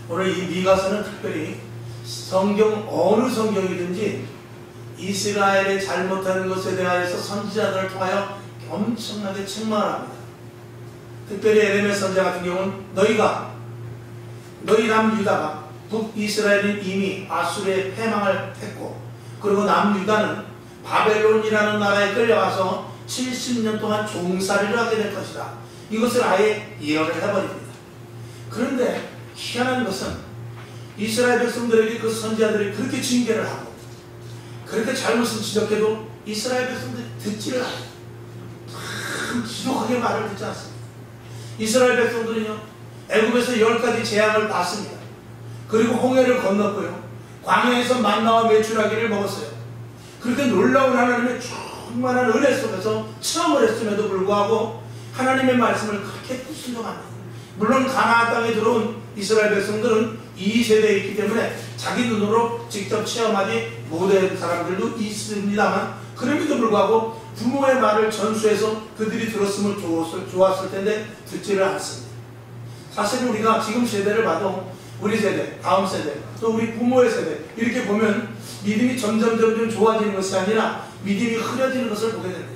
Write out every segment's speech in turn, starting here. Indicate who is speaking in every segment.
Speaker 1: 오늘 이 미가서는 특별히 성경 어느 성경이든지 이스라엘의 잘못한 것에 대하여서 선지자들을 통하여 엄청나게 책망을 합니다. 특별히 에레미야 선지자 같은 경우는 너희 남유다가 북이스라엘은 이미 아수르의 패망을 했고, 그리고 남유다는 바벨론이라는 나라에 끌려가서 70년 동안 종살이를 하게 될 것이다. 이것을 아예 예언을 해버립니다. 그런데 희한한 것은 이스라엘 백성들에게 그 선지자들이 그렇게 징계를 하고 그렇게 잘못을 지적해도 이스라엘 백성들이 듣지를 않아요. 참 지독하게 말을 듣지 않습니다. 이스라엘 백성들은요, 애굽에서 10가지 재앙을 받습니다. 그리고 홍해를 건넜고요, 광야에서 만나와 메추라기를 먹었어요. 그렇게 놀라운 하나님의 충만한 은혜 속에서 체험을 했음에도 불구하고 하나님의 말씀을 그렇게 순종합니다. 물론 가나안 땅에 들어온 이스라엘 백성들은 이 세대에 있기 때문에 자기 눈으로 직접 체험하지 못한 사람들도 있습니다만, 그럼에도 불구하고 부모의 말을 전수해서 그들이 들었으면 좋았을 텐데 듣지를 않습니다. 사실 우리가 지금 세대를 봐도 우리 세대, 다음 세대, 또 우리 부모의 세대 이렇게 보면 믿음이 점점 좋아지는 것이 아니라 믿음이 흐려지는 것을 보게 됩니다.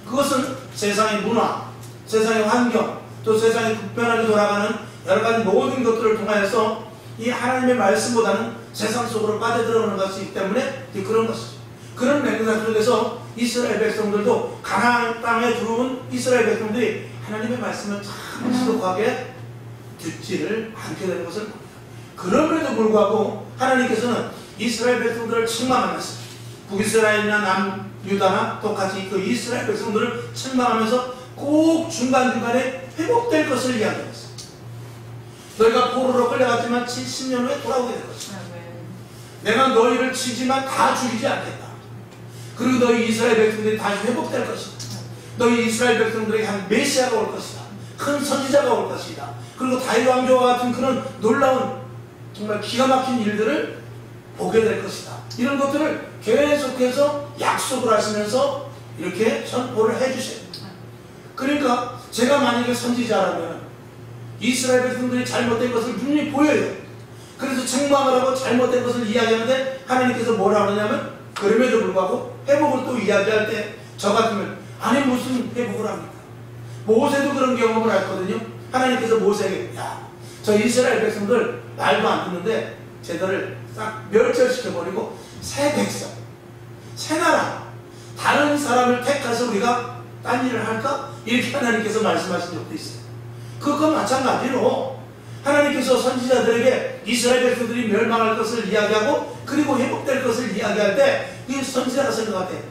Speaker 1: 그것은 세상의 문화, 세상의 환경, 또 세상이 급변하게 돌아가는 여러 가지 모든 것들을 통하여서 이 하나님의 말씀보다는 세상 속으로 빠져들어오는 것이기 때문에 그런 것이죠. 그런 맥락 속에서 이스라엘 백성들도 가나안 땅에 들어온 이스라엘 백성들이 하나님의 말씀을 참 지독하게 듣지를 않게 되는 것을 봅니다. 그럼에도 불구하고 하나님께서는 이스라엘 백성들을 책망하면서 북이스라엘이나 남유다나 똑같이 그 이스라엘 백성들을 책망하면서 꼭 중간중간에 회복될 것을 이야기했어요. 너희가 포로로 끌려갔지만 70년 후에 돌아오게 될 것이다. 내가 너희를 치지만 다 죽이지 않겠다. 그리고 너희 이스라엘 백성들이 다시 회복될 것이다. 너희 이스라엘 백성들에게 한 메시아가 올 것이다. 큰 선지자가 올 것이다. 그리고 다윗 왕조와 같은 그런 놀라운 정말 기가 막힌 일들을 보게 될 것이다. 이런 것들을 계속해서 약속을 하시면서 이렇게 선포를 해주세요. 그러니까 제가 만약에 선지자라면 이스라엘 백성들이 잘못된 것을 눈이 보여요. 그래서 책망을 하고 잘못된 것을 이야기하는데 하나님께서 뭐라 그러냐면, 그럼에도 불구하고 회복을 또 이야기할 때 저 같으면 아니 무슨 회복을 합니까? 모세도 그런 경험을 했거든요. 하나님께서 모세에게 저 이스라엘 백성들 말도 안 듣는데 쟤들을 싹 멸절시켜버리고 새 백성, 새 나라, 다른 사람을 택해서 우리가 딴 일을 할까? 이렇게 하나님께서 말씀하신 적도 있어요. 그것과 마찬가지로 하나님께서 선지자들에게 이스라엘 백성들이 멸망할 것을 이야기하고 그리고 회복될 것을 이야기할 때 이 선지자가 생각할 때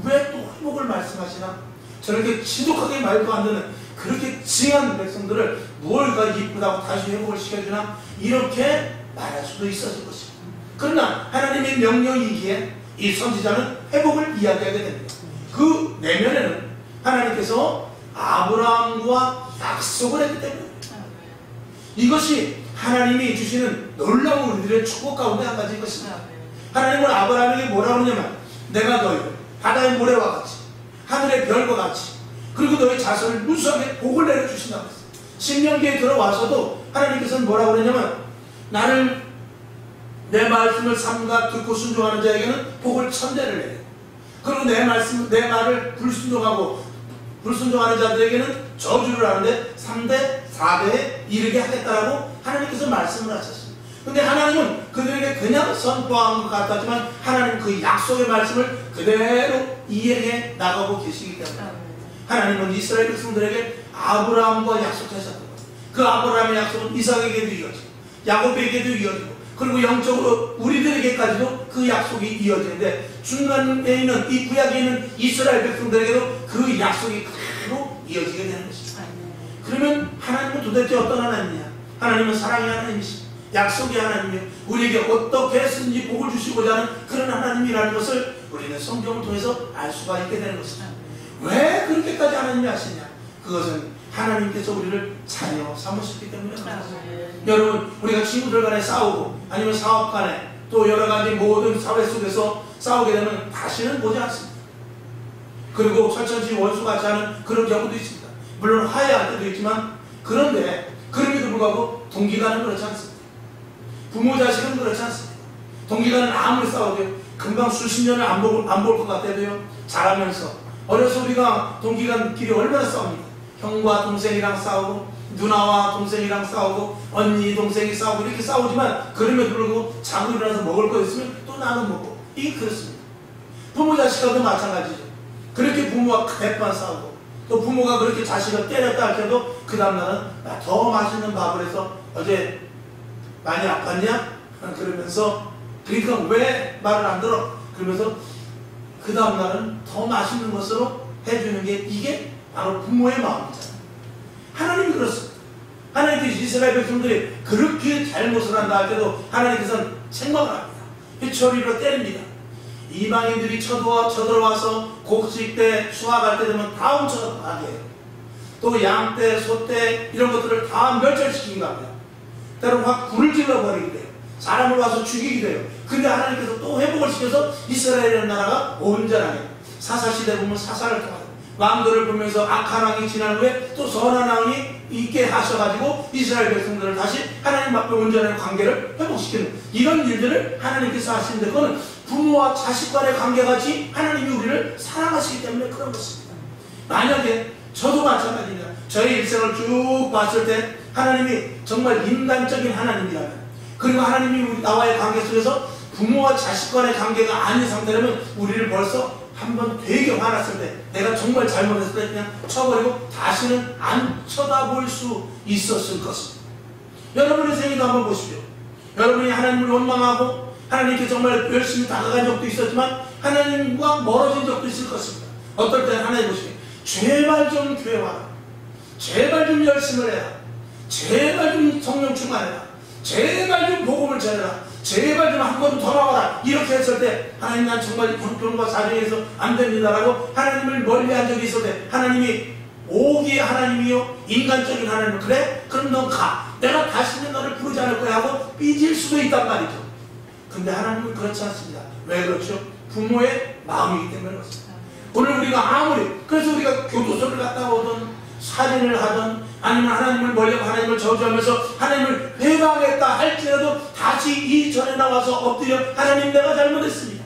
Speaker 1: 왜 또 회복을 말씀하시나? 저렇게 지독하게 말도 안 되는 그렇게 징한 백성들을 뭘가 이쁘다고 다시 회복을 시켜주나? 이렇게 말할 수도 있었을 것입니다. 그러나 하나님의 명령이기에 이 선지자는 회복을 이야기하게 됩니다. 그 내면에는 하나님께서 아브라함과 약속을 했기 때문입니다. 이것이 하나님이 주시는 놀라운 우리들의 축복 가운데 한 가지인 것입니다. 하나님은 아브라함에게 뭐라고 하냐면, 내가 너희를 바다의 모래와 같이 하늘의 별과 같이 그리고 너희 자손을 무수하게 복을 내려주신다고 했어요. 신명기에 들어와서도 하나님께서는 뭐라고 그러냐면, 나를 내 말씀을 삼가 듣고 순종하는 자에게는 복을 천대를 내려, 그리고 내 말을 불순종하는 자들에게는 저주를 하는데 3대 4대에 이르게 하겠다라고 하나님께서 말씀을 하셨습니다. 근데 하나님은 그들에게 그냥 선포한 것 같았지만 하나님 그 약속의 말씀을 그대로 이행해 나가고 계시기 때문에 하나님은 이스라엘 백성들에게 아브라함과 약속하셨던 거예요. 그 아브라함의 약속은 이삭에게도 이어지고 야곱에게도 이어지고 그리고 영적으로 우리들에게까지도 그 약속이 이어지는데, 중간에 있는 이 구약에 있는 이스라엘 백성들에게도 그 약속이 그대로 이어지게 되는 것입니다. 그러면 하나님은 도대체 어떤 하나님이냐? 하나님은 사랑의 하나님이시고 약속의 하나님이요, 우리에게 어떻게 해서든지 복을 주시고자 하는 그런 하나님이라는 것을 우리는 성경을 통해서 알 수가 있게 되는 것입니다. 왜 그렇게까지 하나님이 하시냐? 그것은 하나님께서 우리를 자녀 삼으셨기 때문에 그렇습니다. 여러분, 우리가 친구들 간에 싸우고 아니면 사업 간에 또 여러 가지 모든 사회 속에서 싸우게 되면 다시는 보지 않습니다. 그리고 철천지 원수같이 하는 그런 경우도 있습니다. 물론 화해할 때도 있지만, 그런데 그럼에도 불구하고 동기간은 그렇지 않습니다. 부모 자식은 그렇지 않습니다. 동기간은 아무리 싸워도요, 금방 수십 년을 안 볼 것 같아도요, 자라면서 어려서 우리가 동기간끼리 얼마나 싸웁니까? 형과 동생이랑 싸우고 누나와 동생이랑 싸우고 언니 동생이 싸우고 이렇게 싸우지만 그럼에도 불구하고 자고 일어나서 먹을 거 있으면 또 나눠 먹고, 이게 그렇습니다. 부모 자식과도 마찬가지죠. 그렇게 부모와 대판 싸우고 또 부모가 그렇게 자식을 때렸다 할때도 그 다음날은 더 맛있는 밥을 해서 어제 많이 아팠냐? 그러면서 그러니까 왜 말을 안 들어? 그러면서 그 다음날은 더 맛있는 것으로 해주는 게 이게 바로 부모의 마음이잖아요. 하나님이 그렇습니다. 하나님께서 이스라엘 백성들이 그렇게 잘못을 한다 할 때도 하나님께서는 책망을 합니다. 회초리로 때립니다. 이방인들이 쳐들어와서 곡식 때 수확할 때 되면 다 훔쳐가게 해요. 또 양 때, 소 때 이런 것들을 다 멸절시키기도 합니다. 때로는 확 불을 질러버리기도 해요. 사람을 와서 죽이기도 해요. 근데 하나님께서 또 회복을 시켜서 이스라엘이라는 나라가 온전하게, 사사시대 보면 사사를 통하고 왕들을 보면서 악한 왕이 지난 후에 또 선한 왕이 있게 하셔가지고 이스라엘 백성들을 다시 하나님 앞에 온전한 관계를 회복시키는 이런 일들을 하나님께서 하시는데, 그거는 부모와 자식 간의 관계같이 하나님이 우리를 사랑하시기 때문에 그런 것입니다. 만약에 저도 마찬가지입니다. 저의 일생을 쭉 봤을 때 하나님이 정말 인간적인 하나님이라면, 그리고 하나님이 우리 나와의 관계 속에서 부모와 자식 간의 관계가 아닌 상태라면 우리를 벌써 한번 되게 화났을 때, 내가 정말 잘못했을 때 그냥 쳐버리고 다시는 안 쳐다볼 수 있었을 것입니다. 여러분의 생애도 한번 보십시오. 여러분이 하나님을 원망하고 하나님께 정말 열심히 다가간 적도 있었지만 하나님과 멀어진 적도 있을 것입니다. 어떨 때는 하나님 보시면 제발 좀 교회 와라, 제발 좀 열심을 해라, 제발 좀 성령 충만해라, 제발 좀 복음을 전해라, 제발 좀 한 번 더 나와라, 이렇게 했을 때 하나님 난 정말 형편과 사정에서 안 됩니다라고 하나님을 멀리한 적이 있을 때 하나님이 오기의 하나님이요 인간적인 하나님, 그래? 그럼 넌 가, 내가 다시는 너를 부르지 않을 거야 하고 삐질 수도 있단 말이죠. 근데 하나님은 그렇지 않습니다. 왜 그렇죠? 부모의 마음이기 때문에 그렇습니다. 오늘 우리가 아무리, 그래서 우리가 교도소를 갔다 오든 살인을 하든 아니면 하나님을 멀리하고 하나님을 저주하면서 하나님을 회방했다 할지라도 다시 이 전에 나와서 엎드려 하나님 내가 잘못했습니다,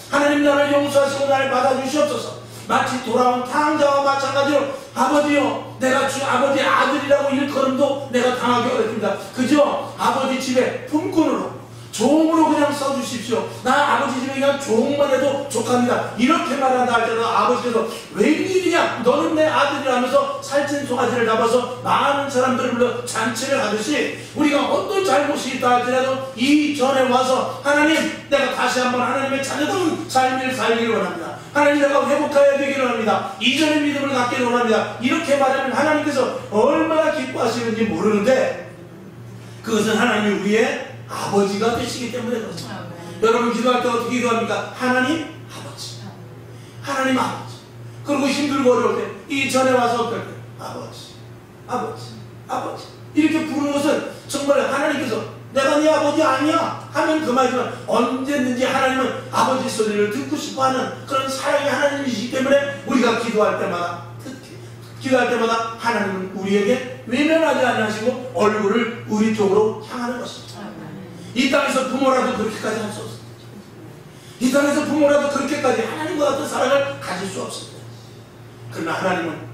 Speaker 1: 하나님 나를 용서하시고 나를 받아주시옵소서. 마치 돌아온 탕자와 마찬가지로 아버지요, 내가 아버지의 아들이라고 일컬음도 내가 당하기 어렵습니다. 그저 아버지 집에 품꾼으로 종으로 그냥 써주십시오. 나 아버지 집에 그냥 종만 해도 족합니다, 이렇게 말한다 할 때도 아버지께서 웬일이냐, 너는 내 아들이라면서 살찐 송아지를 잡아서 많은 사람들을 불러 잔치를 하듯이 우리가 어떤 잘못이 있다 할지라도 이 전에 와서 하나님 내가 다시 한번 하나님의 자녀다운 삶을 살기를 원합니다, 하나님 내가 회복하여야 되기를 원합니다, 이전의 믿음을 갖기를 원합니다, 이렇게 말하면 하나님께서 얼마나 기뻐하시는지 모르는데, 그것은 하나님이 우리의 아버지가 되시기 때문에 그렇습니다. 여러분 기도할 때 어떻게 기도합니까? 하나님 아버지, 하나님 아버지. 그리고 힘들고 어려울 때 이 전에 와서 어떨 때 아버지, 아버지, 아버지 이렇게 부르는 것은 정말 하나님께서 내가 네 아버지 아니야 하면 그만이지만 언제든지 하나님은 아버지 소리를 듣고 싶어하는 그런 사랑의 하나님이시기 때문에 우리가 기도할 때마다 하나님은 우리에게 외면하지 아니하시고 얼굴을 우리 쪽으로 향하는 것입니다. 이 땅에서 부모라도 그렇게까지 할 수 없습니다. 이 땅에서 부모라도 그렇게까지 하나님과 같은 사랑을 가질 수 없습니다. 그러나 하나님은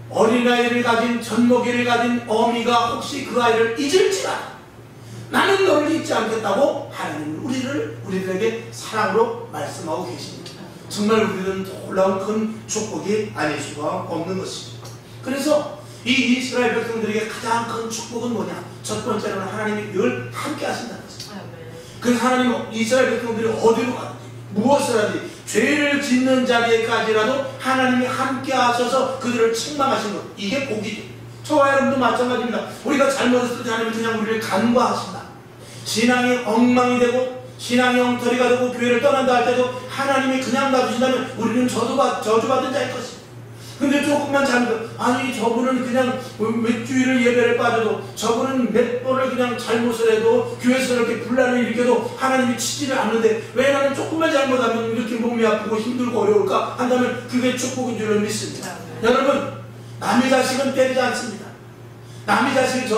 Speaker 1: 어린아이를 가진, 젖먹이를 가진 어미가 혹시 그 아이를 잊을지라도 나는 너를 잊지 않겠다고 하나님은 우리들에게 사랑으로 말씀하고 계십니다. 정말 우리는 놀라운 큰 축복이 아닐 수가 없는 것입니다. 그래서 이 이스라엘 백성들에게 가장 큰 축복은 뭐냐? 첫 번째로는 하나님이 늘 함께 하신다는 것입니다. 그래서 하나님은 이스라엘 백성들이 어디로 가든지 무엇을 하든지 죄를 짓는 자리에까지라도 하나님이 함께 하셔서 그들을 책망하신 것, 이게 복이죠. 저와 여러분도 마찬가지입니다. 우리가 잘못했을 때 하나님은 그냥 우리를 간과하신다. 신앙이 엉망이 되고 신앙이 엉터리가 되고 교회를 떠난다 할 때도 하나님이 그냥 놔두신다면 우리는 저주받은 자일 것입니다. 근데 조금만 잘못, 아니 저분은 그냥 몇 주일을 예배를 빠져도, 저분은 몇 번을 그냥 잘못을 해도 교회에서 이렇게 분란을 일으켜도 하나님이 치지를 않는데 왜 나는 조금만 잘못하면 이렇게 몸이 아프고 힘들고 어려울까 한다면 그게 축복인 줄을 믿습니다. 여러분, 남의 자식은 때리지 않습니다. 남의 자식이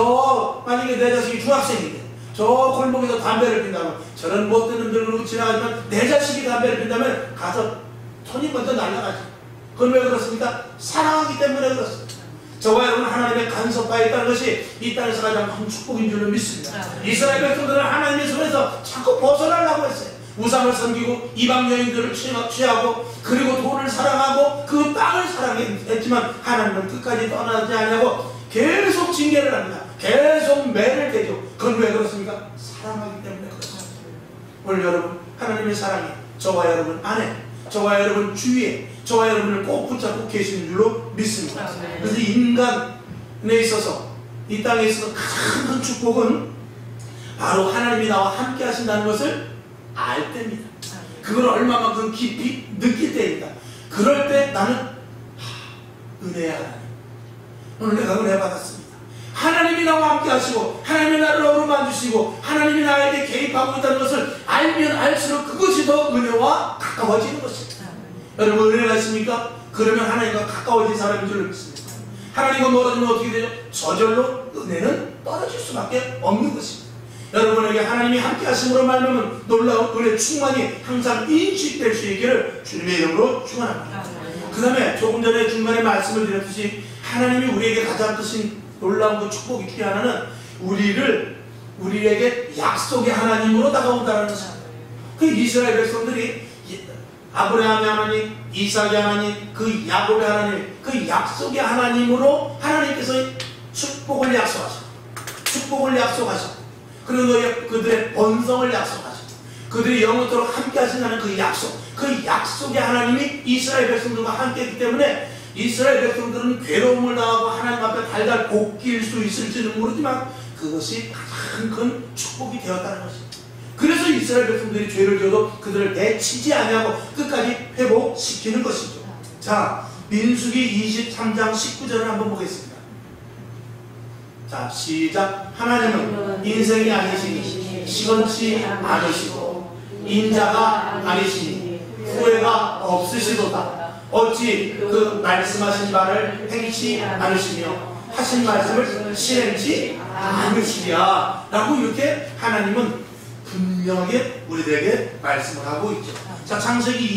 Speaker 1: 만약에 내 자식이 중학생인데 저 골목에서 담배를 핀다면, 저런 못된 놈들로 지나가지만 내 자식이 담배를 핀다면 가서 손이 먼저 날아가죠. 그건 왜 그렇습니까? 사랑하기 때문에 그렇습니다. 저와 여러분 하나님의 간섭하에 있다는 것이 이 땅에서 가장 큰 축복인 줄로 믿습니다. 이스라엘 백성들은 하나님의 손에서 자꾸 벗어나려고 했어요. 우상을 섬기고 이방 여인들을 취하고 그리고 돈을 사랑하고 그 땅을 사랑했지만 하나님은 끝까지 떠나지 않냐고 계속 징계를 합니다. 계속 매를 대죠. 그건 왜 그렇습니까? 사랑하기 때문에 그렇습니다. 오늘 여러분 하나님의 사랑이 저와 여러분 안에, 저와 여러분 주위에, 저와 여러분을 꼭 붙잡고 계시는 줄로 믿습니다. 그래서 인간에 있어서, 이 땅에 있어서 큰 축복은 바로 하나님이 나와 함께 하신다는 것을 알 때입니다. 그걸 얼마만큼 깊이 느낄 때입니다. 그럴 때 나는 은혜야 하나님, 오늘 내가 은혜 받았습니다. 하나님이 나와 함께 하시고 하나님이 나를 어루만 주시고 하나님이 나에게 개입하고 있다는 것을 알면 알수록 그것이 더 은혜와 가까워지는 것입니다. 여러분 은혜가 있습니까? 그러면 하나님과 가까워진 사람인 줄 믿습니다. 하나님과 멀어지면 어떻게 되죠? 저절로 은혜는 떨어질 수밖에 없는 것입니다. 여러분에게 하나님이 함께 하심으로 말미암은 놀라운 은혜 충만이 항상 인식될 수 있기를 주님의 이름으로 축원합니다. 그 다음에 조금 전에 중간에 말씀을 드렸듯이 하나님이 우리에게 가장 크신 놀라운 그 축복 있게 하나는 우리에게 약속의 하나님으로 다가온다는 것입니다. 그 이스라엘 백성들이 아브라함의 하나님, 이삭의 하나님, 그 야곱의 하나님, 그 약속의 하나님으로 하나님께서 축복을 약속하셨고 그리고 그들의 번성을 약속하셨고 그들이 영원토록 함께 하신다는 그 약속의 하나님이 이스라엘 백성들과 함께 했기 때문에 이스라엘 백성들은 괴로움을 당하고 하나님 앞에 달달 볶일 수 있을지는 모르지만 그것이 가장 큰 축복이 되었다는 것입니다. 그래서 이스라엘 백성들이 죄를 지어도 그들을 내치지 아니하고 끝까지 회복시키는 것이죠. 자, 민수기 23장 19절을 한번 보겠습니다. 자, 시작. 하나님은 인생이 아니시니 시건치 않으시고 인자가 아니시니 후회가 없으시도다. 어찌 그 말씀하신 바를 행치 않으시며 하신 말씀을 실행치 않으시랴 라고 이렇게 하나님은 분명하게 우리들에게 말씀을 하고 있죠. 자, 창세기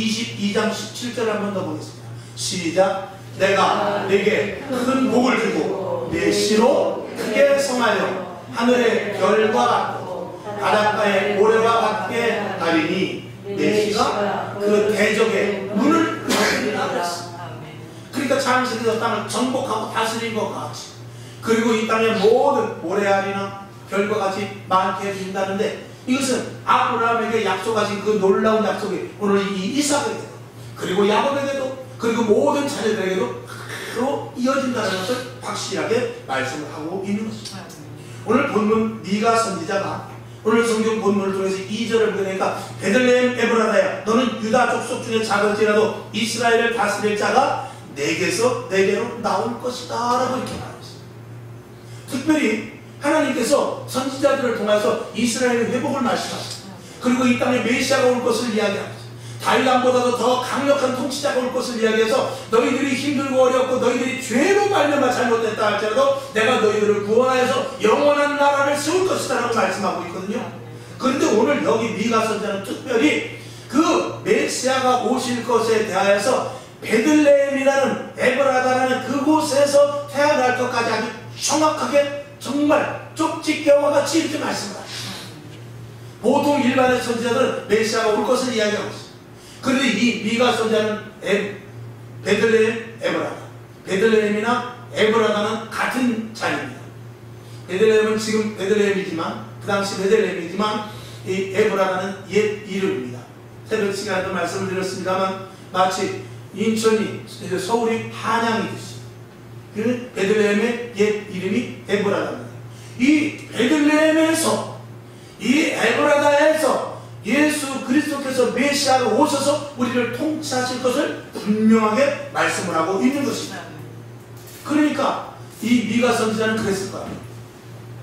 Speaker 1: 22장 17절 한번 더 보겠습니다. 시작. 내가 내게 큰 복을 주고 내 씨로 크게 성하여 하늘의 별과 같고 바닷가의 모래와 같게 하리니 내 씨가 그 대적의 문을 열리라 그랬습니다. 그러니까 창세기에서 땅을 정복하고 다스린 것 같이 그리고 이 땅의 모든 모래알이나 별과 같이 많게 해준다는데 이것은 아브라함에게 약속하신 그 놀라운 약속이 오늘 이 이삭에게도 그리고 야곱에게도 그리고 모든 자녀들에게도 그대로 이어진다는 것을 확실하게 말씀을 하고 있는 것입니다. 오늘 본문 미가 선지자가 오늘 성경 본문을 통해서 2절을 보게 되니까 베들레헴 에브라다야 너는 유다 족속 중에 작을지라도 이스라엘을 다스릴 자가 내게로 나올 것이다 라고 이렇게 말했습니다. 특별히 하나님께서 선지자들을 통해서 이스라엘의 회복을 말씀하셨습니다. 그리고 이 땅에 메시아가 올 것을 이야기합니다. 다윗 왕보다도 더 강력한 통치자가 올 것을 이야기해서 너희들이 힘들고 어렵고 너희들이 죄로 말미암아 잘못됐다 할지라도 내가 너희들을 구원하여서 영원한 나라를 세울 것이다 라고 말씀하고 있거든요. 그런데 오늘 여기 미가 선지자는 특별히 그 메시아가 오실 것에 대하여서 베들레헴이라는 에브라다라는 그곳에서 태어날 것까지 아주 정확하게 정말 쪽집게와 같이 이렇게 말씀을 합니다. 보통 일반의 선지자들은 메시아가 올 것을 이야기하고 있습니다. 그런데 이 미가 선지자는 베들레헴, 에브라다. 베들레헴이나 에브라다는 같은 자리입니다. 베들레헴은 지금 베들레헴이지만 그 당시 베들레헴이지만 이 에브라다는 옛 이름입니다. 새벽 시간에도 말씀을 드렸습니다만 마치 인천이 서울이 한양이듯이 그 베들레헴의 옛 이름이 에브라다입니다. 이 베들레헴에서 이 에브라다에서 예수 그리스도께서 메시아가 오셔서 우리를 통치하실 것을 분명하게 말씀을 하고 있는 것입니다. 그러니까 이 미가 선지자는 그랬을 거예요.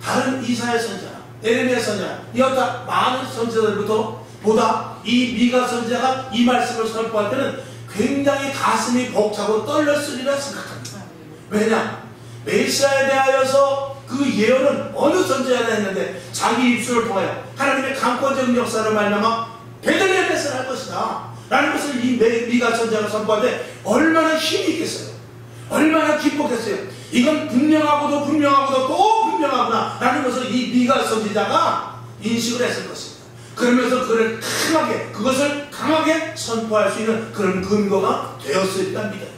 Speaker 1: 다른 이사야 선지자, 에레미야 선지자, 이었다 많은 선지자들부터 보다 이 미가 선지자가 이 말씀을 선포할 때는 굉장히 가슴이 벅차고 떨렸으리라 생각합니다. 왜냐? 메시아에 대하여서 그 그 예언은 어느 선지자가 했는데 자기 입술을 통하여 하나님의 강권적인 역사를 말미암아 베들레헴에서 날 것이다 라는 것을 이 미가 선지자가 선포할 때 얼마나 힘이 있겠어요. 얼마나 기뻤겠어요. 이건 분명하고도 분명하고도 또 분명하구나 라는 것을 이 미가 선지자가 인식을 했을 것입니다. 그러면서 그것을 강하게 선포할 수 있는 그런 근거가 되었으리라 믿어요.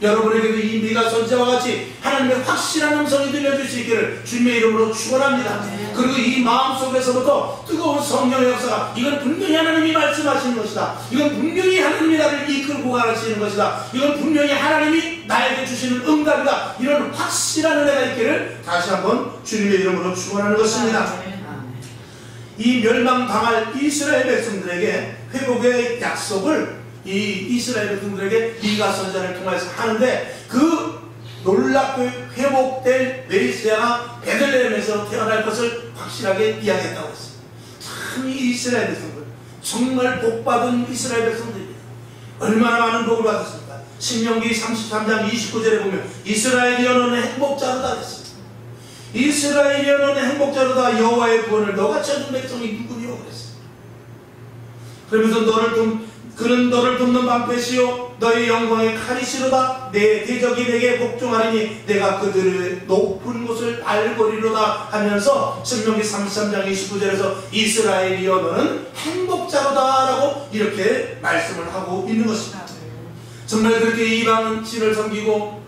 Speaker 1: 여러분에게도 이 미가 선지자와 같이 하나님의 확실한 음성이 들려줄 수 있기를 주님의 이름으로 축원합니다. 그리고 이 마음속에서부터 뜨거운 성령의 역사가 이건 분명히 하나님이 말씀하시는 것이다. 이건 분명히 하나님이 나를 이끌고 가시는 것이다. 이건 분명히 하나님이 나에게 주시는 응답이다. 이런 확실한 은혜가 있기를 다시 한번 주님의 이름으로 축원하는 것입니다. 이 멸망당할 이스라엘 백성들에게 회복의 약속을 이 이스라엘 백성들에게 미가 선지자를 통해서 하는데 그 놀랍게 회복될 메시아가 베들레헴에서 태어날 것을 확실하게 이야기했다고 했습니다. 참 이 이스라엘 백성들 정말 복받은 이스라엘 백성들입니다. 얼마나 많은 복을 받았습니까? 신명기 33장 29절에 보면 이스라엘이 너는 행복자로다 했습니다. 이스라엘이 너는 행복자로다 여호와의 구원을 너같이 얻은 백성이 누구니요 그랬습니다. 그러면서 그는 너를 돕는 방패시요 너의 영광의 칼이시로다. 내 대적이 내게 복종하리니 내가 그들의 높은 곳을 밟으리로다 하면서 신명기 33장 29절에서 이스라엘이여 너는 행복자로다 라고 이렇게 말씀을 하고 있는 것입니다. 정말 그렇게 이방신을 섬기고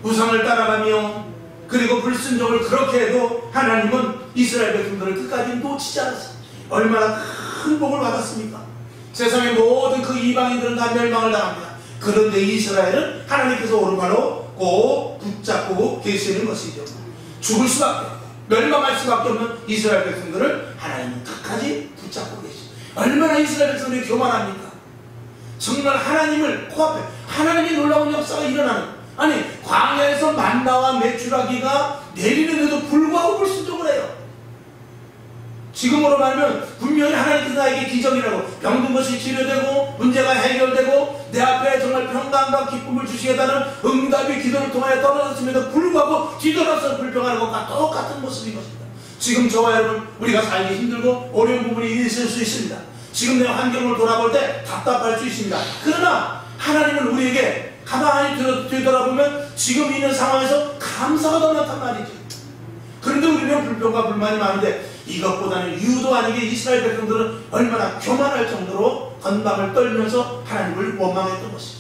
Speaker 1: 우상을 따라가며 그리고 불순종을 그렇게 해도 하나님은 이스라엘 백성들을 끝까지 놓치지 않았습니다. 얼마나 큰 복을 받았습니까? 세상의 모든 그 이방인들은 다 멸망을 당합니다. 그런데 이스라엘은 하나님께서 오른발로 꼭 붙잡고 계시는 것이죠. 죽을 수밖에 없고 멸망할 수밖에 없는 이스라엘 백성들을 하나님은 끝까지 붙잡고 계시죠. 얼마나 이스라엘 백성들이 교만합니까? 정말 하나님을 코앞에 하나님이 놀라운 역사가 일어나는 아니 광야에서 만나와 메추라기가 내리는데도 불구하고 불순종을 해요. 지금으로 말하면 분명히 하나님께서 나에게 기적이라고 병든 것이 치료되고 문제가 해결되고 내 앞에 정말 평강과 기쁨을 주시겠다는 응답이 기도를 통하여 떨어졌음에도 불구하고 뒤돌아서 불평하는 것과 똑같은 모습인 것입니다. 지금 저와 여러분 우리가 살기 힘들고 어려운 부분이 있을 수 있습니다. 지금 내 환경을 돌아볼 때 답답할 수 있습니다. 그러나 하나님은 우리에게 가만히 되돌아보면 지금 있는 상황에서 감사가 더 많단 말이죠. 그런데 우리는 불평과 불만이 많은데 이것보다는 유도 아니게 이스라엘 백성들은 얼마나 교만할 정도로 건방을 떨면서 하나님을 원망했던 것이죠.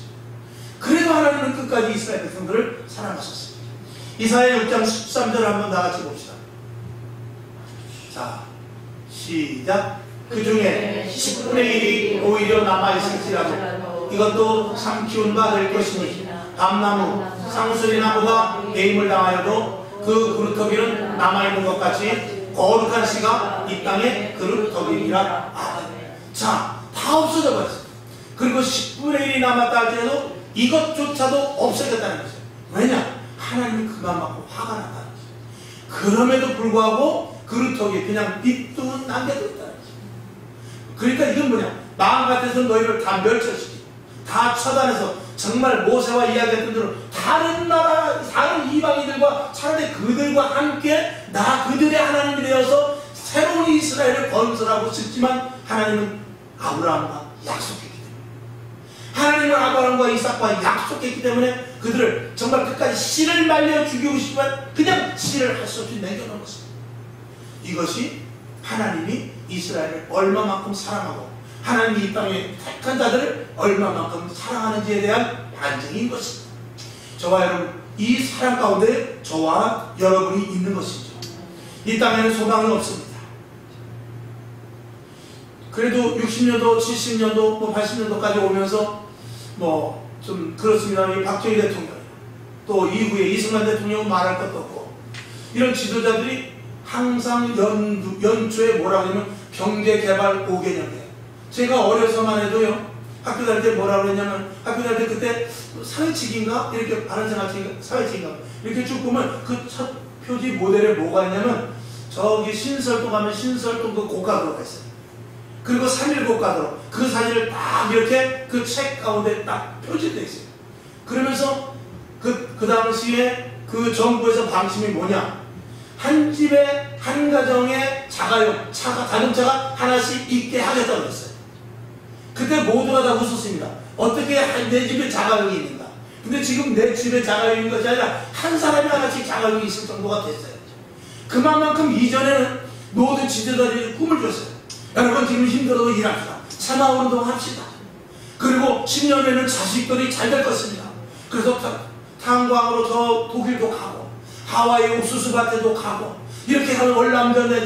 Speaker 1: 그래도 하나님은 끝까지 이스라엘 백성들을 사랑하셨습니다. 이사야 6장 13절 한번 다같이 봅시다. 자, 시작. 그 중에 10분의 1이 오히려 남아있을지라도 이것도 삼키운 바 될 것이니 감나무, 상수리나무가 매임을 당하여도 그 그루터기는 남아있는 것 같이 거룩한 씨가 이 땅에 그루터기니라. 자, 다 없어져 버렸어요. 그리고 10분의 1이 남았다 할때도 이것조차도 없어졌다는 거죠. 왜냐? 하나님이 그만 받고 화가 났다는 거죠. 그럼에도 불구하고 그루터기 그냥 밑도 남겨두고 있다는 거죠. 그러니까 이건 뭐냐? 마음 같아서 너희를 다 멸절시키고 다 처단해서 정말 모세와 이야기했던 대로 다른 나라, 다른 이방인들과 차라리 그들과 함께 나 그들의 하나님이 되어서 새로운 이스라엘을 건설하고 싶지만 하나님은 아브라함과 약속했기 때문에 하나님은 아브라함과 이삭과 약속했기 때문에 그들을 정말 끝까지 씨를 말려 죽이고 싶지만 그냥 씨를 할 수 없이 내겨놓은 것입니다. 이것이 하나님이 이스라엘을 얼마만큼 사랑하고 하나님이 이 땅에 택한 자들을 얼마만큼 사랑하는지에 대한 반증인 것입니다. 저와 여러분, 이 사랑 가운데 저와 여러분이 있는 것이죠. 이 땅에는 소망이 없습니다. 그래도 60년도, 70년도, 80년도까지 오면서 좀 그렇습니다. 박정희 대통령, 또 이후에 이승만 대통령은 말할 것도 없고 이런 지도자들이 항상 연초에 뭐라고 하냐면 경제개발 5개년이에요. 제가 어려서만 해도요, 학교 다닐 때 뭐라고 그랬냐면, 학교 다닐 때 그때 사회칙인가? 이렇게 사회칙인가? 이렇게 쭉 보면 그 첫 표지 모델에 뭐가 있냐면, 저기 신설동 가면 신설동 그 고가도로가 있어요. 그리고 3.1 고가도로. 그 사진을 딱 이렇게 그 책 가운데 딱 표지되어 있어요. 그러면서 그 당시에 그 정부에서 방침이 뭐냐? 한 집에 한 가정에 자동차가 하나씩 있게 하겠다고 그랬어요. 그때 모두가 다 웃었습니다. 어떻게 내 집에 자가용이 있는가? 근데 지금 내 집에 자가용이 있는 것이 아니라 한 사람이 하나씩 자가용이 있을 정도가 됐어요. 그만큼 이전에는 모든 지도자들이 꿈을 줬어요. 여러분 지금 힘들어도 일합시다. 새마을운동 합시다. 그리고 10년 후에는 자식들이 잘 될 것입니다. 그래서 탄광으로 저 독일도 가고 하와이 옥수수밭에도 가고 이렇게 가면 월남전에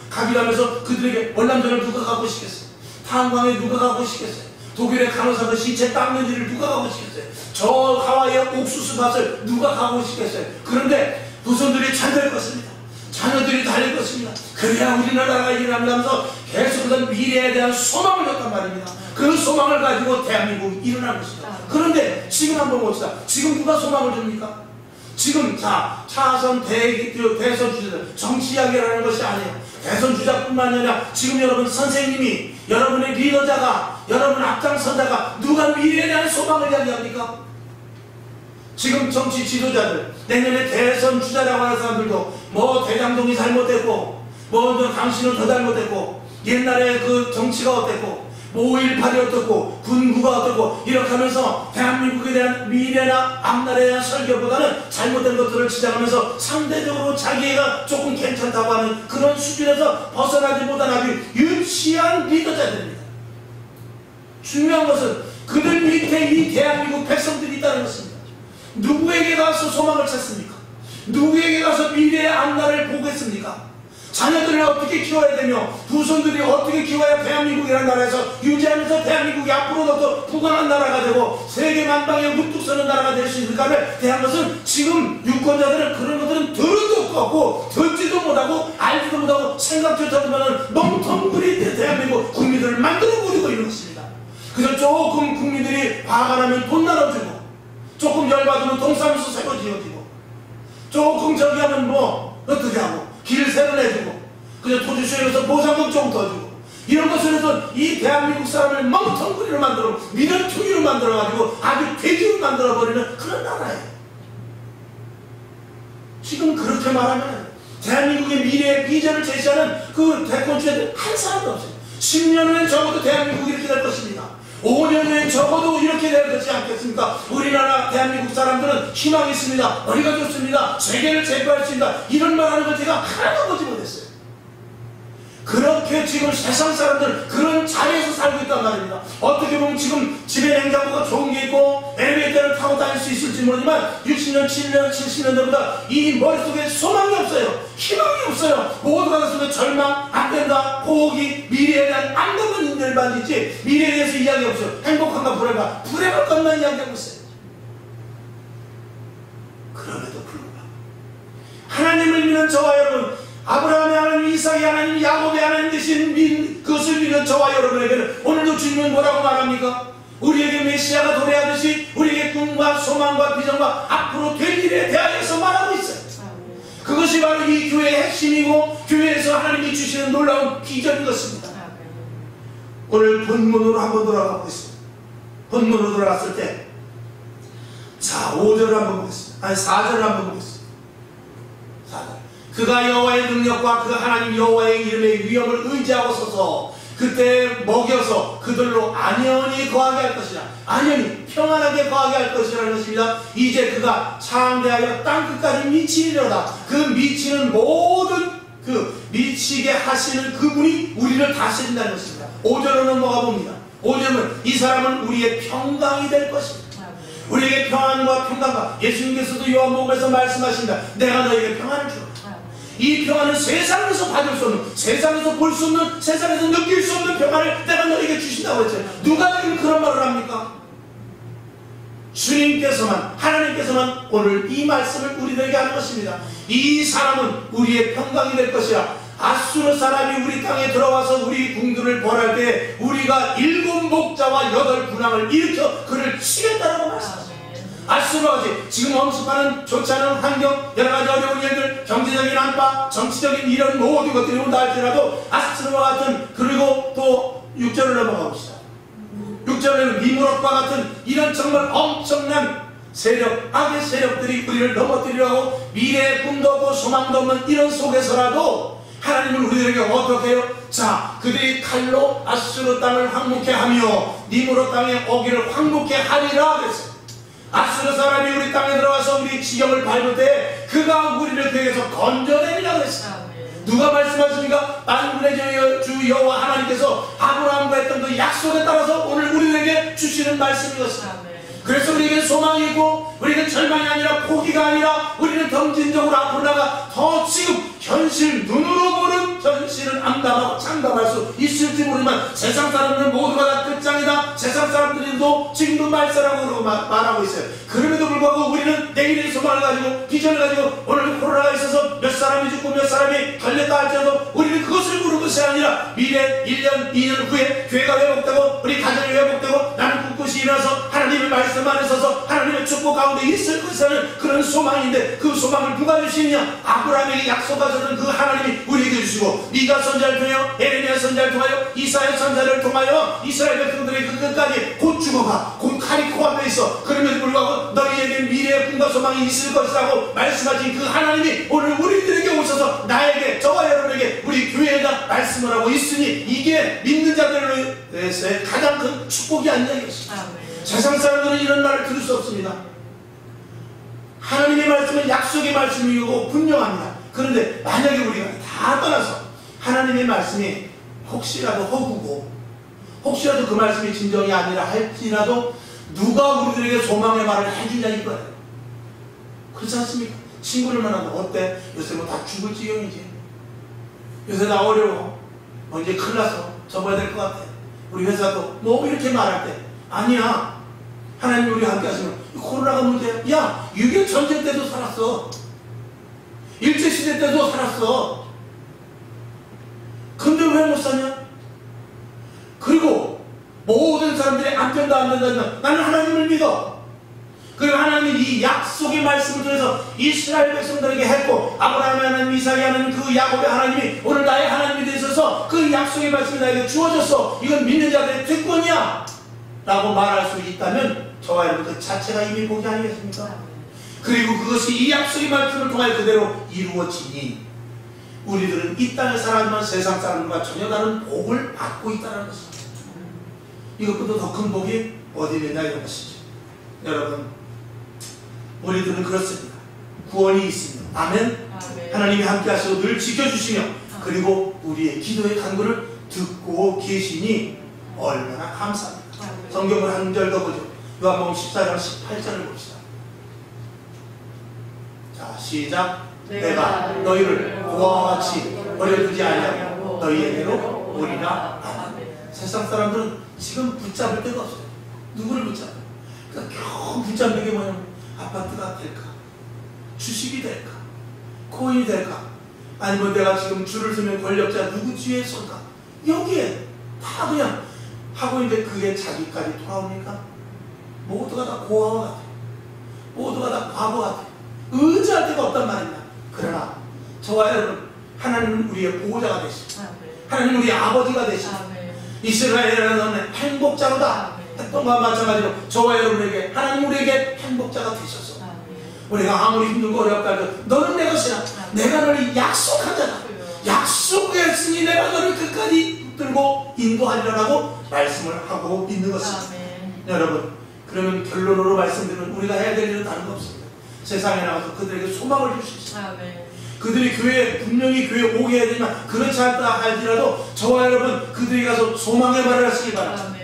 Speaker 1: 가기라면서 그들에게 월남전을 누가 가고 싶겠어요? 탄광에 누가 가고 싶겠어요? 독일의 간호사들 시체 닦는 일을 누가 가고 싶겠어요? 저 하와이의 옥수수밭을 누가 가고 싶겠어요? 그런데 후손들이 잘 될 것입니다. 자녀들이 달릴 것입니다. 그래야 우리나라가 일어나면서 계속해서 미래에 대한 소망을 줬단 말입니다. 그 소망을 가지고 대한민국이 일어난 것입니다. 그런데 지금 한번 봅시다. 지금 누가 소망을 줍니까? 지금 차선 대선 주자들 정치 이야기라는 것이 아니에요. 대선 주자뿐만 아니라 지금 여러분 선생님이 여러분의 리더자가 여러분 앞장선자가 누가 미래에 대한 소망을 이야기합니까? 지금 정치 지도자들 내년에 대선 주자라고 하는 사람들도 뭐 대장동이 잘못됐고 뭐 당신은 더 잘못됐고 옛날에 그 정치가 어땠고 뭐 5.18이 어떻고 군구가 어떻고 이렇게 하면서 대한민국에 대한 미래나 앞날에 대한 설교보다는 잘못된 것들을 지적하면서 상대적으로 자기가 조금 괜찮다고 하는 그런 수준에서 벗어나지 못한 아주 유치한 리더자들입니다. 중요한 것은 그들 밑에 이 대한민국 백성들이 있다는 것입니다. 누구에게 가서 소망을 찾습니까? 누구에게 가서 미래의 앞날을 보겠습니까? 자녀들을 어떻게 키워야 되며 후손들이 어떻게 키워야 대한민국이라는 나라에서 유지하면서 대한민국이 앞으로도 더 부강한 나라가 되고 세계 만방에 우뚝 서는 나라가 될 수 있을까를 대한 것은 지금 유권자들은 그런 것들은 들은 없고 듣지도 못하고 알지도 못하고 생각조차 못하는 멍텅구리 대한민국 국민들을 만들어 버리고 있는 것입니다. 그래서 조금 국민들이 화가 나면 돈 나눠주고 조금 열받으면 동사무소 새로 지어지고 조금 저기 하면 뭐 어떻게 하고 길 새로 내주고 그냥 토지수에서 보상금 좀 더 주고 이런 것을 해서 이 대한민국 사람을 멍텅구리로 만들어 미련투기로 만들어가지고 아주 돼지로 만들어버리는 그런 나라예요. 지금 그렇게 말하면 대한민국의 미래의 비전을 제시하는 그 대권주자들 한 사람도 없어요. 10년 후엔 적어도 대한민국이 이렇게 될 것입니다. 5년 후엔 적어도 이렇게 될 것이 않겠습니까? 우리나라 대한민국 사람들은 희망이 있습니다. 머리가 좋습니다. 세계를 제거할 수 있다. 이런 말하는 걸 제가 하나도 보지 못했어요. 그렇게 지금 세상 사람들 그런 자리에서 살고 있단 말입니다. 어떻게 보면 지금 집에 냉장고가 좋은 게 있고 엘리베이터를 타고 다닐 수 있을지 모르지만 60년, 70년 전보다 이 머릿속에 소망이 없어요. 희망이 없어요. 모두가 그래서 절망, 안 된다, 포기, 미래에 대한 안감은 인들만 있지 미래에 대해서 이야기 없어요. 행복한가 불행할 것만 이야기하고 있어요. 그럼에도 불구하고 하나님을 믿는 저와 여러분 아브라함의 하나님, 이삭의 하나님, 야곱의 하나님 되신 그것을 믿는 저와 여러분에게는 오늘도 주님은 뭐라고 말합니까? 우리에게 메시아가 도래하듯이 우리에게 꿈과 소망과 비전과 앞으로 될 일에 대하여서 말하고 있어요. 그것이 바로 이 교회의 핵심이고 교회에서 하나님이 주시는 놀라운 비전인 것입니다. 오늘 본문으로 한번 돌아가 보겠습니다. 본문으로 돌아갔을 때 자 5절을 한번 보겠습니다. 아니 4절을 한번 보겠습니다. 4절 그가 여호와의 능력과 그 하나님 여호와의 이름의 위엄을 의지하고 서서 그때 먹여서 그들로 안연히 거하게 할 것이라. 안연히 평안하게 거하게 할 것이라는 것입니다. 이제 그가 창대하여 땅끝까지 미치리로다. 그 미치는 모든 그 미치게 하시는 그분이 우리를 다스린다는 것입니다. 5절로는 뭐가 봅니다. 5절은 이 사람은 우리의 평강이 될 것입니다. 우리에게 평안과 평강과 예수님께서도 요한복음에서 말씀하십니다. 내가 너에게 평안을 주라. 이 평안은 세상에서 받을 수 없는, 세상에서 볼 수 없는, 세상에서 느낄 수 없는 평안을 내가 너에게 주신다고 했죠. 누가 지금 그런 말을 합니까? 주님께서만, 하나님께서만 오늘 이 말씀을 우리들에게 하는 것입니다. 이 사람은 우리의 평강이 될 것이라. 아수르 사람이 우리 땅에 들어와서 우리 궁들을 벌할 때 우리가 7 목자와 8 군왕을 일으켜 그를 치겠다라고 말씀하십니다. 아수르와 같이 지금 엄습하는 좋지 않은 환경, 여러가지 어려운 일들, 경제적인 안팎, 정치적인 이런 모든 것들이 온다 할지라도 아수르와 같은, 그리고 또 6절을 넘어가 봅시다. 6절에는 니무롯과 같은 이런 정말 엄청난 세력, 악의 세력들이 우리를 넘어뜨리려고 미래의 꿈도 없고 소망도 없는 이런 속에서라도 하나님은 우리들에게 어떻게 해요? 자, 그들이 칼로 아수르 땅을 황무케 하며 니므로 땅에 오기를 황무케 하리라 그랬어요. 아수르 사람이 우리 땅에 들어와서 우리 지경을 밟을 때 그가 우리를 그에게서 건져내리라 그랬어요. 누가 말씀하십니까? 만군의 주 여호와 하나님께서 아브라함과 했던 그 약속에 따라서 오늘 우리에게 주시는 말씀인 것입니다. 그래서 우리에게 소망이 있고 우리는 절망이 아니라 포기가 아니라 우리는 점진적으로 앞으로 나가 더 지금 현실 눈으로 보는 현실을 암담하고 장담할 수 있을지 모르지만 세상 사람들은 모두가 다 끝장이다. 세상 사람들도 지금도 말살하고 그러고 말하고 있어요. 그럼에도 불구하고 우리는 내일의 소망을 가지고 비전을 가지고 오늘 코로나가 있어서 몇 사람이 죽고 몇 사람이 걸렸다 할지라도 우리는 그것을 모르는 것이 아니라 미래 1년 2년 후에 교회가 회복되고 우리 가정이 회복되고 나는 꿋꿋이 일어나서 하나님의 말씀 안에 서서 하나님의 축복 가운데 있을 것이라는 그런 소망인데 그 소망을 누가 주시느냐? 아브라함에게 약속하셨던 그 하나님이 우리에게 주시고 미가 선지자를 통하여 에레미야 선지자를 통하여 이사야 선지자를 통하여 이스라엘 백성들의 그 끝까지 곧 죽어가 곧 칼이 코앞에 있어 그럼에도 불구하고 너희에게 미래의 꿈과 소망이 있을 것이라고 말씀하신 그 하나님이 오늘 우리들에게 오셔서 나에게 저와 여러분에게 우리 교회에다 말씀을 하고 있으니 이게 믿는 자들에서의 가장 큰 축복이 아니냐 이것입니다. 세상 사람들은 이런 말을 들을 수 없습니다. 하나님의 말씀은 약속의 말씀이고 분명합니다. 그런데 만약에 우리가 다 떠나서 하나님의 말씀이 혹시라도 허구고 혹시라도 그 말씀이 진정이 아니라 할지라도 누가 우리들에게 소망의 말을 해주냐 이거예요. 그렇지 않습니까? 친구를 만나면 어때? 요새 뭐 다 죽을 지경이지. 요새 나 어려워. 이제 큰일 나서 접어야 될 것 같아. 우리 회사도 뭐 이렇게 말할 때 아니야. 하나님 우리 함께 하시면 코로나가 문제야. 야 6.25 전쟁 때도 살았어. 일제시대 때도 살았어. 근데 왜 못 사냐? 그리고 모든 사람들이 안 된다 안 된다 나는 하나님을 믿어. 그리고 하나님이 이 약속의 말씀을 통해서 이스라엘 백성들에게 했고 아브라함의 하나님, 이삭의 하나님, 그 야곱의 하나님이 오늘 나의 하나님이 되셔서 그 약속의 말씀이 나에게 주어졌어. 이건 믿는 자들의 특권이야 라고 말할 수 있다면 저와 여러분 그 자체가 이미 복이 아니겠습니까? 그리고 그것이 이 약속의 말씀을 통하여 그대로 이루어지니 우리들은 이 땅에 살아가지만 세상 사람들과 전혀 다른 복을 받고 있다는 것입니다. 이것보다 더 큰 복이 어디 있느냐 이런 것이죠. 여러분 우리들은 그렇습니다. 구원이 있습니다. 아멘. 하나님이 함께 하시고 늘 지켜주시며 그리고 우리의 기도의 간구를 듣고 계시니 얼마나 감사합니다. 성경을 한 절 더 보죠. 요한복음 14장 18절을 봅시다. 자 시작. 내가 너희를 고아와 같이 버려두지 아니하고 너희에게로 오리라. 아멘. 세상 사람들은 지금 붙잡을 데가 없어요. 누구를 붙잡아요? 그러니까 겨우 붙잡는 게 뭐냐면 아파트가 될까? 주식이 될까? 코인이 될까? 아니면 내가 지금 줄을 서면 권력자 누구 뒤에 쏠까? 여기에 다 그냥 하고 있는데 그게 자기까지 돌아옵니까? 모두가 다 고아와 같아요. 모두가 다 바보 같아요. 의지할 데가 없단 말입니다. 그러나 저와 여러분 하나님은 우리의 보호자가 되시고 하나님은 우리의 아버지가 되시고 이스라엘에는 행복자로다 했던 것과 마찬가지로 저와 여러분에게 하나님 우리에게 행복자가 되셔서 우리가 아무리 힘들고 어렵다 해도 너는 내 것이라 내가 너를 약속한 자다. 약속했으니 내가 너를 끝까지 붙들고 인도하리라고 말씀을 하고 있는 것입니다. 여러분 그러면 결론으로 말씀드리면 우리가 해야 될 일은 다른 거 없습니다. 세상에 나가서 그들에게 소망을 줄 수 있습니다. 그들이 교회에 분명히 교회에 오게 해야 되지만 그렇지 않다 할지라도 저와 여러분 그들이 가서 소망의 말을 하시기 바랍니다.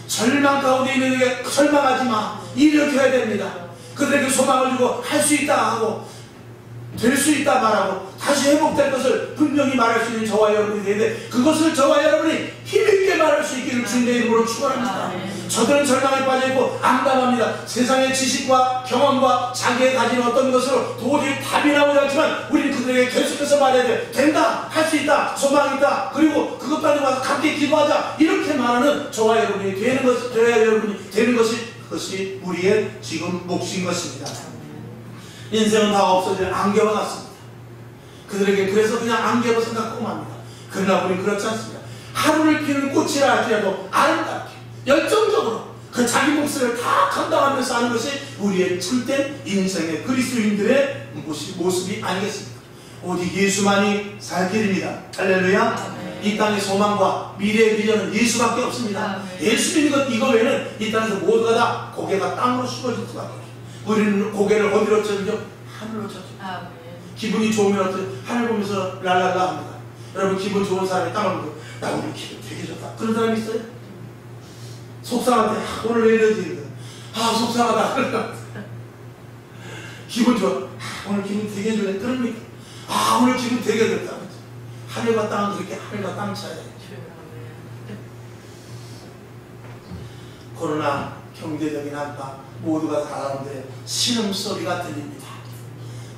Speaker 1: 절망 가운데 있는 에게 절망하지 마. 일으켜야 됩니다. 그들에게 소망을 주고 할 수 있다 하고 될 수 있다 말하고 다시 회복될 것을 분명히 말할 수 있는 저와 여러분이 되는데 그것을 저와 여러분이 힘있게 말할 수 있기를 주님의 이름으로 축원합니다. 저들은 절망에 빠져있고 암담합니다. 세상의 지식과 경험과 자기의 가진 어떤 것으로 도저히 답이 나오지 않지만 우리는 그들에게 계속해서 말해야 돼. 된다. 할 수 있다. 소망이 있다. 그리고 그것 가지고 와서 함께 기도하자. 이렇게 말하는 저와 여러분이 되는 것, 저와 여러분이 되는 것이 그것이 우리의 지금 몫인 것입니다. 인생은 다 없어질 안개와 같습니다. 그들에게 그래서 그냥 안개로 생각하고 맙니다. 그러나 우리는 그렇지 않습니다. 하루를 피는 꽃이라 할지라도 아름답게 열정적으로 그 그 자기 몫을 다 감당하면서 하는 것이 우리의 참된 인생의 그리스도인들의 모습이 아니겠습니까? 오직 예수만이 살 길입니다. 할렐루야. 이 땅의 소망과 미래의 비전은 예수밖에 없습니다. 예수 믿는 것 이거 외에는 이 땅에서 모두가 다 고개가 땅으로 숙여질 수밖에 없어요. 우리는 고개를 어디로 쳐죠? 하늘로 쳐죠. 기분이 좋으면 어떻게 하늘 보면서 랄랄라 합니다. 여러분 기분 좋은 사람이 땅을 보고 나 오늘 기분 되게 좋다. 그런 사람 있어요? 속상한데 오늘 왜 이러지? 속상하다. 기분 좋아. 오늘 기분 되게 좋네. 그럽니까? 오늘 기분 되게 좋다. 하늘과 땅은 그렇게 하늘과 땅 차이예요. 코로나 경제적인 한파 모두가 살아오는데 신음소리가 들립니다.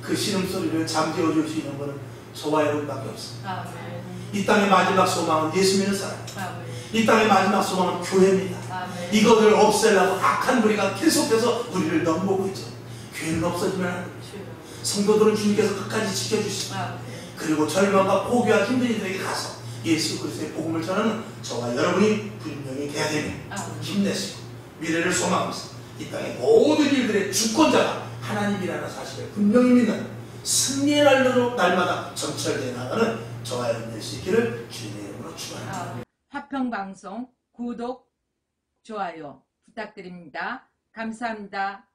Speaker 1: 그 신음소리를 잠재워줄 수 있는 것은 저와 여러분밖에 없습니다. 이 땅의 마지막 소망은 예수 믿는 사람. 이 땅의 마지막 소망은 교회입니다. 이것을 없애려고 악한 무리가 계속해서 우리를 넘보고 있죠. 교회는 없어지면 안 됩니다. 성도들은 주님께서 끝까지 지켜주시고 그리고 절망과 포기와 힘든 이들에게 가서 예수 그리스도의 복음을 전하는 저와 여러분이 분명히 돼야 됩니다. 힘내시고 미래를 소망하면서 이 땅의 모든 일들의 주권자가 하나님이라는 사실을 분명히 믿는 승리의 날로 날마다 정철되어 나가는 저와 여러분 될 수 있기를 주님의 이름으로 축원합니다.
Speaker 2: 화평방송 구독, 좋아요 부탁드립니다. 감사합니다.